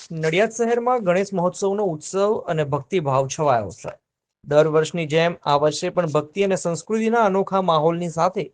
નડિયાદ શહેરમાં ગણેશ મહોત્સવનો ઉત્સવ અને ભક્તિભાવ છવાયો છે. દર વર્ષની જેમ આ વર્ષે પણ ભક્તિ અને સંસ્કૃતિના અનોખા માહોલની સાથે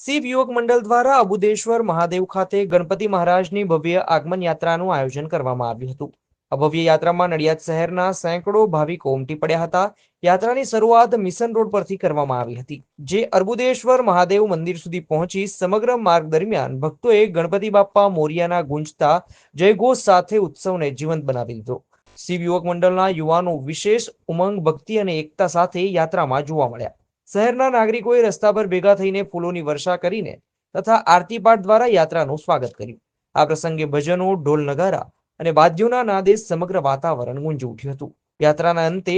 શિવ યુવક મંડળ દ્વારા અબુદેશ્વર મહાદેવ ખાતે ગણપતિ મહારાજની ભવ્ય આગમન યાત્રાનું આયોજન કરવામાં આવ્યું હતું. આ ભવ્ય યાત્રામાં નડિયાદ શહેરના સેંકડો ભાવિકો ઉમટી પડ્યા હતા. યાત્રાની શરૂઆત મિશન રોડ પરથી કરવામાં આવી હતી, જે અર્બુદેશ્વર મહાદેવ મંદિર સુધી પહોંચી સમગ્ર માર્ગ દરમિયાન ભક્તોએ ગણપતિ બાપ્પા મોરિયાના ગુંજતા જયઘોષ સાથે ઉત્સવને જીવંત બનાવી દીધો. શિવ યુવક મંડળના યુવાનો વિશેષ ઉમંગ, ભક્તિ અને એકતા સાથે યાત્રામાં જોવા મળ્યા. શહેરના નાગરિકોએ રસ્તા પર ભેગા થઈને ફૂલોની વર્ષા કરીને તથા આરતી પાઠ દ્વારા યાત્રાનું સ્વાગત કર્યું. આ પ્રસંગે ભજનો, ઢોલ નગારા અને વાદ્યોના નાદે સમગ્ર વાતાવરણ ગુંજી ઉઠ્યું હતું. યાત્રાના અંતે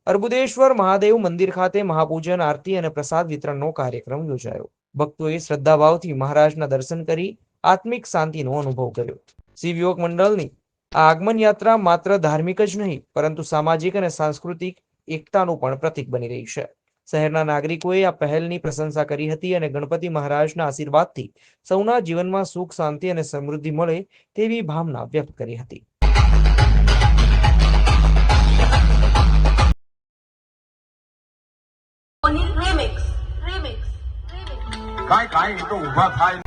અર્બુદેશ્વર મહાદેવ મંદિર ખાતે મહાપૂજન, આરતી અને પ્રસાદ વિતરણનો કાર્યક્રમ યોજાયો. ભક્તોએ શ્રદ્ધાભાવથી મહારાજના દર્શન કરી આત્મિક શાંતિનો અનુભવ કર્યો. શિવ યુવક મંડળની આ આગમન યાત્રા માત્ર ધાર્મિક જ નહીં, પરંતુ સામાજિક અને સાંસ્કૃતિક એકતાનું પણ પ્રતીક બની રહી છે. શહેરના નાગરિકોએ આ પહેલની પ્રશંસા કરી હતી અને ગણપતિ મહારાજના આશીર્વાદથી સૌના જીવનમાં સુખ, શાંતિ અને સમૃદ્ધિ મળે તેવી ભાવના વ્યક્ત કરી હતી. remix. કાંઈ તો ઊભા થાય